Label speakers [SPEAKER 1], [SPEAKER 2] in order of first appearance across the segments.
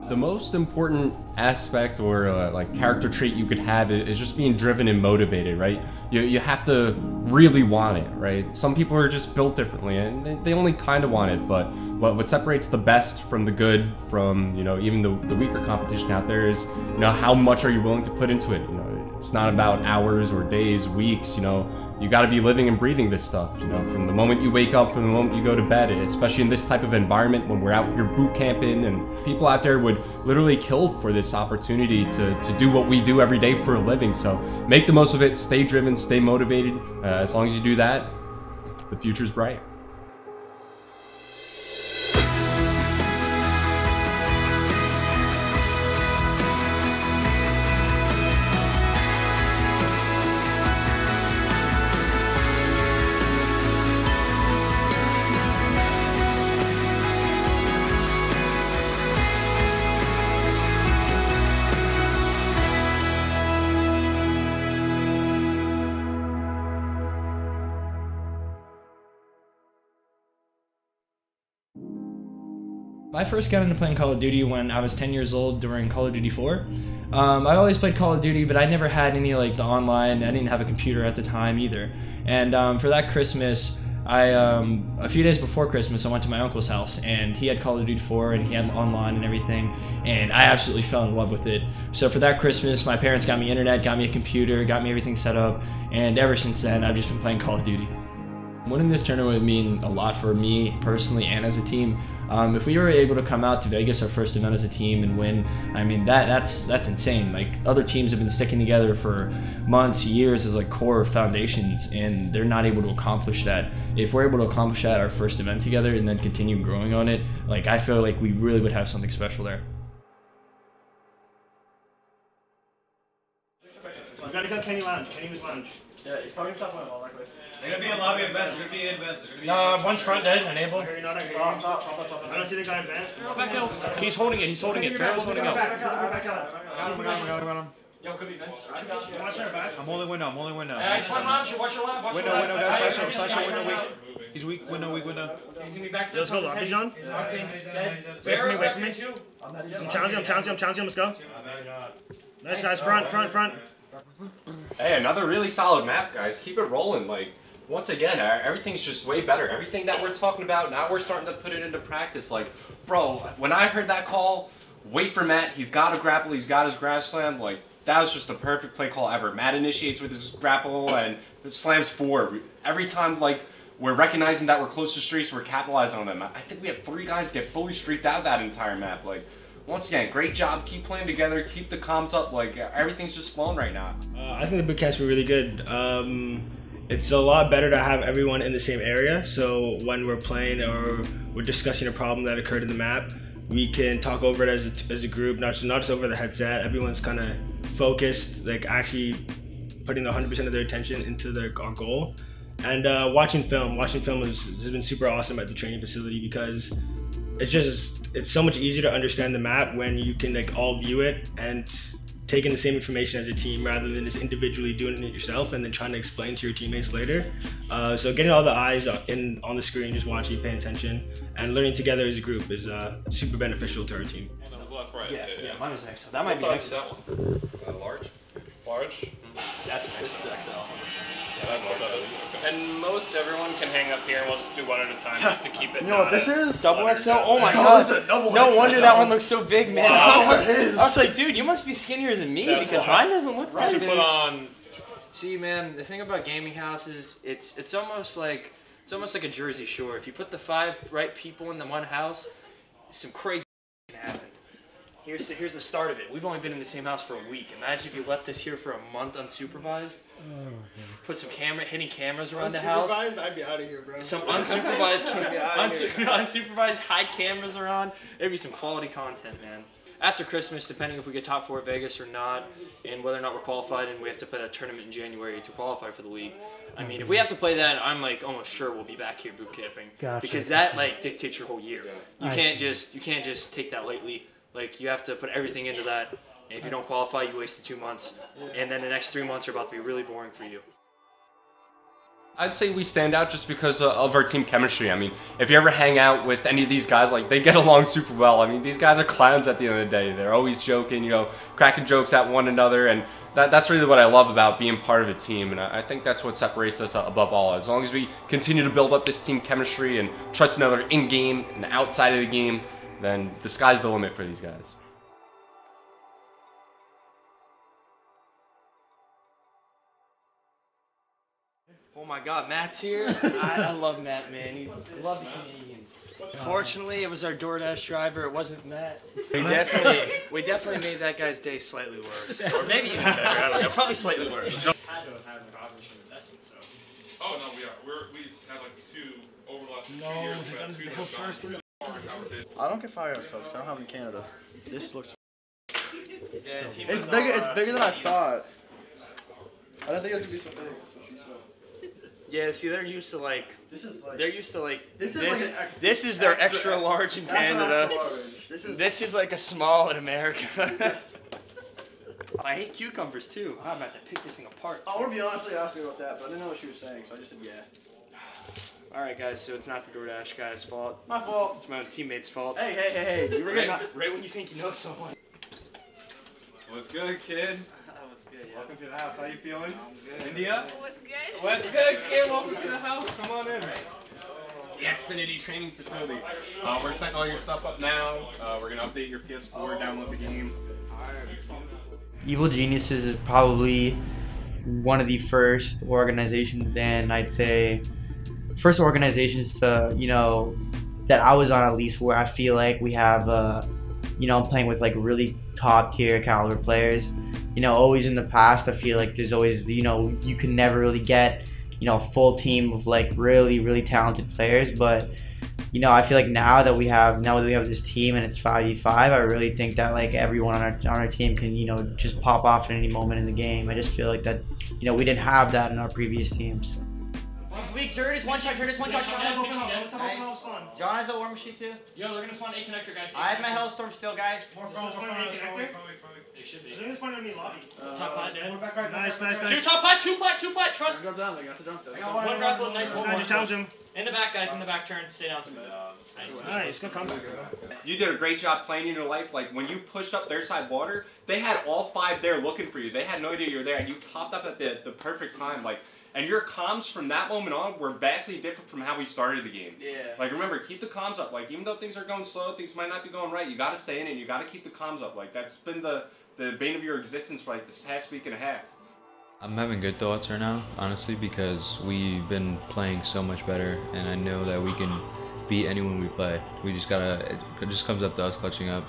[SPEAKER 1] The most important aspect or like character trait you could have is just being driven and motivated, right? You have to really want it, right? Some people are just built differently and they only kind of want it, but what separates the best from the good from, you know, even the weaker competition out there is, you know, how much are you willing to put into it? You know, it's not about hours or days, weeks, you know, you got to be living and breathing this stuff, you know, from the moment you wake up, from the moment you go to bed, especially in this type of environment when we're out here boot camping, and people out there would literally kill for this opportunity to do what we do every day for a living. So make the most of it, stay driven, stay motivated. As long as you do that, the future's bright.
[SPEAKER 2] I first got into playing Call of Duty when I was 10 years old during Call of Duty 4. I always played Call of Duty, but I never had any like the online. I didn't have a computer at the time either. And for that Christmas, a few days before Christmas, I went to my uncle's house, and he had Call of Duty 4, and he had online and everything, and I absolutely fell in love with it. So for that Christmas, my parents got me internet, got me a computer, got me everything set up, and ever since then, I've just been playing Call of Duty. Winning this tournament would mean a lot for me personally and as a team. If we were able to come out to Vegas, our first event as a team, and win, I mean that's insane. Like, other teams have been sticking together for months, years as like core foundations, and they're not able to accomplish that. If we're able to accomplish that our first event together and then continue growing on it, like, I feel like we really would have something special there.
[SPEAKER 3] We gotta go Kenny Lounge. Kenny's Lounge.
[SPEAKER 4] Yeah, he's probably top one, likely.
[SPEAKER 5] They're gonna be in lobby events. They're gonna be in events.
[SPEAKER 2] One's front dead, enable.
[SPEAKER 3] I don't see the guy in vent.
[SPEAKER 2] He's holding it. He's holding it. Pharaoh's holding it.
[SPEAKER 5] Got him.
[SPEAKER 2] Yo, could be Vince.
[SPEAKER 3] Watch our back.
[SPEAKER 5] I'm holding window.
[SPEAKER 2] Just one launch. Watch your lap. Watch your
[SPEAKER 5] Window,
[SPEAKER 2] lap.
[SPEAKER 5] guys. Slash window weak. He's weak. Window.
[SPEAKER 2] He's gonna be back.
[SPEAKER 3] Let's go, lobby, John. Wait for me. I'm challenging him. Let's go. Nice, guys. Front.
[SPEAKER 1] Hey, another really solid map, guys. Keep it rolling. Like, once again, everything's just way better. Everything that we're talking about, now we're starting to put it into practice. Like, bro, when I heard that call, wait for Matt, he's got a grapple, he's got his grab slam, like, that was just the perfect play call ever. Matt initiates with his grapple and slams forward. Every time, like, we're recognizing that we're close to streaks, we're capitalizing on them. I think we have 3 guys get fully streaked out that entire map. Like, once again, great job. Keep playing together. Keep the comms up. Like, everything's just flowing right now.
[SPEAKER 3] I think the boot camp's been really good. It's a lot better to have everyone in the same area. So when we're playing or we're discussing a problem that occurred in the map, we can talk over it as a group, not just over the headset. Everyone's kind of focused, like actually putting 100% of their attention into our goal. And watching film has been super awesome at the training facility, because it's so much easier to understand the map when you can like all view it and take in the same information as a team, rather than just individually doing it yourself and then trying to explain to your teammates later. So getting all the eyes on the screen, just watching, paying attention, and learning together as a group is super beneficial to our team.
[SPEAKER 6] That was left, right?
[SPEAKER 2] Yeah, mine was XL. That might be XL.
[SPEAKER 6] That one? Large? Large?
[SPEAKER 2] That's an XL.
[SPEAKER 6] Yeah, that's what that is. Okay.
[SPEAKER 7] And most everyone can hang up here, and we'll just do one at a time just to keep it.
[SPEAKER 4] You know what this is?
[SPEAKER 2] Double XL? Oh my
[SPEAKER 4] No,
[SPEAKER 2] god.
[SPEAKER 4] this is a double
[SPEAKER 2] No
[SPEAKER 4] XL.
[SPEAKER 2] wonder that one looks so big, man.
[SPEAKER 4] Wow, it is.
[SPEAKER 2] I was like, dude, you must be skinnier than me,
[SPEAKER 6] That's
[SPEAKER 2] because
[SPEAKER 6] why.
[SPEAKER 2] mine doesn't look
[SPEAKER 6] You
[SPEAKER 2] right.
[SPEAKER 6] should put on.
[SPEAKER 2] See, man, the thing about gaming houses, it's almost like a Jersey Shore. If you put the 5 right people in the one house, some crazy can happen. Here's the start of it. We've only been in the same house for a week. Imagine if you left us here for a month unsupervised. Put some hidden cameras around the house.
[SPEAKER 4] Unsupervised? I'd be out of here, bro.
[SPEAKER 2] Some unsupervised, unsupervised hide cameras around. There'd be some quality content, man. After Christmas, depending if we get top 4 at Vegas or not, and whether or not we're qualified, and we have to play that tournament in January to qualify for the league. I mean, if we have to play that, I'm like almost sure we'll be back here boot camping, because that like dictates your whole year. You can't just take that lightly. Like, you have to put everything into that. And if you don't qualify, you wasted 2 months, and then the next 3 months are about to be really boring for you.
[SPEAKER 1] I'd say we stand out just because of our team chemistry. I mean, if you ever hang out with any of these guys, like, they get along super well. I mean, these guys are clowns at the end of the day. They're always joking, you know, cracking jokes at one another, and that's really what I love about being part of a team, and I think that's what separates us above all. As long as we continue to build up this team chemistry and trust another in-game and outside of the game, then the sky's the limit for these guys.
[SPEAKER 2] Oh my God, Matt's here. I love Matt, man. I love the Canadians. Fortunately, it was our DoorDash driver. It wasn't Matt. We definitely made that guy's day slightly worse, or maybe even better. I don't know. Probably slightly worse.
[SPEAKER 6] Oh no, we are. We've had like 2 over the last 2 years. We've had 2 first.
[SPEAKER 4] I don't get fire subs. I don't have them in Canada. This looks.
[SPEAKER 2] Yeah,
[SPEAKER 4] It's bigger. It's bigger than I thought. I didn't think it was gonna be so big. That's what she said.
[SPEAKER 2] Yeah, see, they're used to like. They're used to like.
[SPEAKER 4] This is like
[SPEAKER 2] this is their extra large in Canada. This is like a small in America. I hate cucumbers too. I'm about to pick this thing apart.
[SPEAKER 4] I want to be honestly asking about that, but I didn't know what she was saying, so I just said yeah.
[SPEAKER 2] Alright guys, so it's not the DoorDash guy's fault.
[SPEAKER 4] My fault.
[SPEAKER 2] It's my own teammate's fault.
[SPEAKER 4] Hey, you were getting
[SPEAKER 2] right when you think you know someone.
[SPEAKER 6] What's good, kid?
[SPEAKER 2] What's good, yeah.
[SPEAKER 6] Welcome to the house. How you feeling?
[SPEAKER 2] I'm good.
[SPEAKER 6] India?
[SPEAKER 8] What's good?
[SPEAKER 6] What's good, kid? Welcome to the house. Come on in. The Xfinity training facility. We're setting all your stuff up now. We're gonna update your PS4, download the game.
[SPEAKER 9] Evil Geniuses is probably one of the first organizations, and I'd say first organizations to, you know, that I was on at least, where I feel like we have, you know, I'm playing with like really top tier caliber players. You know, always in the past, I feel like there's always, you know, you can never really get, you know, a full team of like really talented players, but you know, I feel like now that we have this team and it's 5v5, I really think that like everyone on our team can, you know, just pop off at any moment in the game. I just feel like that, you know, we didn't have that in our previous teams.
[SPEAKER 10] One's weak, Jurtis, one shot, Jurtis, one shot. John has a war machine too.
[SPEAKER 7] Yo, they're gonna spawn A connector, guys.
[SPEAKER 10] I have my Hellstorm still, guys.
[SPEAKER 3] More front,
[SPEAKER 7] They should be.
[SPEAKER 3] I think this one in the lobby.
[SPEAKER 7] Top plat, dude.
[SPEAKER 3] Nice.
[SPEAKER 7] 2 top plat, 2 plat, trust.
[SPEAKER 4] Drop down. They got to jump though.
[SPEAKER 7] One grapple, nice one.
[SPEAKER 3] I just challenge him.
[SPEAKER 7] In the back, guys, in the back turn. Stay down.
[SPEAKER 3] Nice, good comeback.
[SPEAKER 1] You did a great job playing in your life. Like, when you pushed up their side water, they had all 5 there looking for you. They had no idea you were there, and you popped up at the perfect time. Like, and your comms from that moment on were vastly different from how we started the game.
[SPEAKER 10] Yeah.
[SPEAKER 1] Like, remember, keep the comms up. Like, even though things are going slow, things might not be going right, you got to stay in it, and you got to keep the comms up. Like, that's been the bane of your existence for like this past week and a half.
[SPEAKER 11] I'm having good thoughts right now, honestly, because we've been playing so much better, and I know that we can beat anyone we play. We just gotta, it just comes up to us clutching up.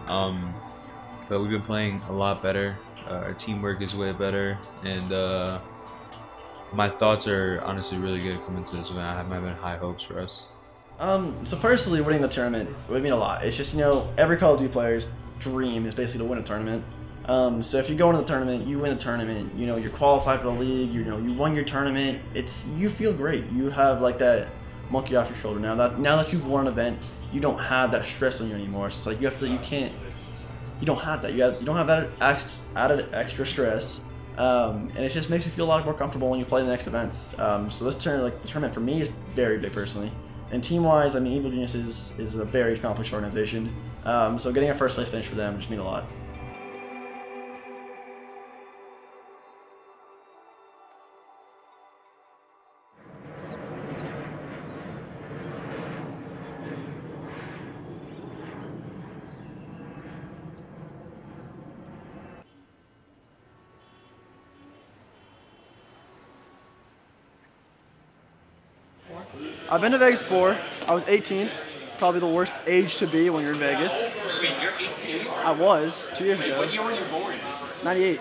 [SPEAKER 11] But we've been playing a lot better. Our teamwork is way better, and my thoughts are honestly really good coming to this event. I have high hopes for us.
[SPEAKER 4] So personally, winning the tournament would mean a lot. It's just, you know, every Call of Duty player's dream is basically to win a tournament. So if you go into the tournament, you win the tournament, you know, you're qualified for the league, you know, you won your tournament, you feel great. You have like that monkey off your shoulder now that you've won an event. You don't have that stress on you anymore. So it's like you don't have that. You don't have that added extra stress. And it just makes you feel a lot more comfortable when you play the next events. So this the tournament for me is very big personally. And team-wise, I mean, Evil Geniuses is a very accomplished organization. So getting a first place finish for them just means a lot. I've been to Vegas before. I was 18. Probably the worst age to be when you're in Vegas.
[SPEAKER 7] Wait, you're 18?
[SPEAKER 4] I was 2 years ago.
[SPEAKER 7] What year were you born?
[SPEAKER 4] 98.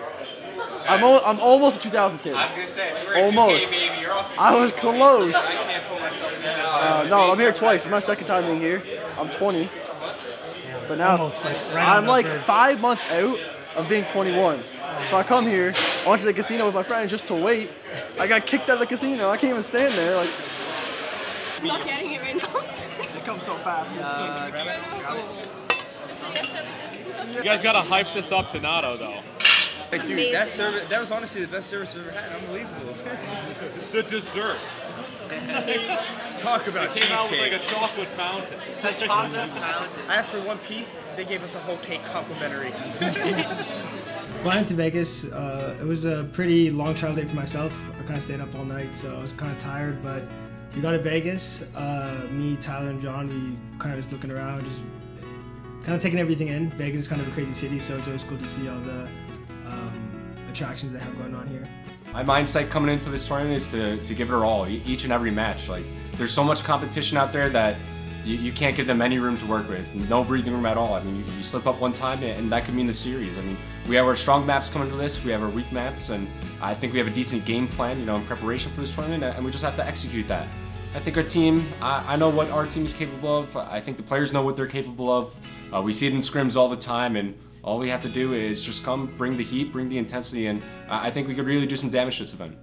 [SPEAKER 4] I'm almost a 2000 kid.
[SPEAKER 7] I was gonna say, you were a
[SPEAKER 4] Almost.
[SPEAKER 7] 2K baby. You're off.
[SPEAKER 4] I was close.
[SPEAKER 7] I can't pull myself together.
[SPEAKER 4] No, I'm here twice. It's my second time being here. I'm 20. But now I'm like 5 months out of being 21. So I come here, I went to the casino with my friends just to wait. I got kicked out of the casino. I can't even stand there. Like,
[SPEAKER 8] I'm not getting it right now.
[SPEAKER 4] it comes so fast.
[SPEAKER 6] You guys gotta hype this up to Renato though.
[SPEAKER 12] Like, dude, that was honestly the best service I've ever had. Unbelievable.
[SPEAKER 6] The desserts.
[SPEAKER 12] Talk about
[SPEAKER 6] It came out with
[SPEAKER 12] cheesecake.
[SPEAKER 6] like a chocolate fountain.
[SPEAKER 12] A chocolate fountain. I asked for one piece. They gave us a whole cake complimentary.
[SPEAKER 3] Flying to Vegas, it was a pretty long travel day for myself. I kind of stayed up all night, so I was kind of tired, but we got to Vegas. Me, Tyler, and John, we kind of just looking around, just kind of taking everything in. Vegas is kind of a crazy city, so it's always cool to see all the attractions they have going on here.
[SPEAKER 1] My mindset coming into this tournament is to give it our all, each and every match. Like, there's so much competition out there that you can't give them any room to work with. No breathing room at all. I mean, you slip up one time and that could mean the series. I mean, we have our strong maps coming to this, we have our weak maps, and I think we have a decent game plan, you know, in preparation for this tournament, and we just have to execute that. I think our team, I know what our team is capable of. I think the players know what they're capable of. We see it in scrims all the time, and all we have to do is just come, bring the heat, bring the intensity, and I think we could really do some damage to this event.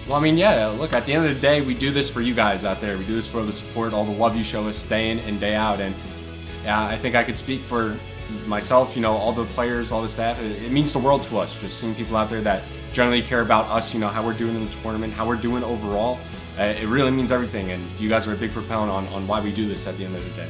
[SPEAKER 1] Well, I mean, yeah, look, at the end of the day, we do this for you guys out there. We do this for the support, all the love you show us day in and day out. And yeah, I think I could speak for myself, you know, all the players, all the staff. It means the world to us, just seeing people out there that generally care about us, you know, how we're doing in the tournament, how we're doing overall. It really means everything, and you guys are a big proponent on why we do this at the end of the day.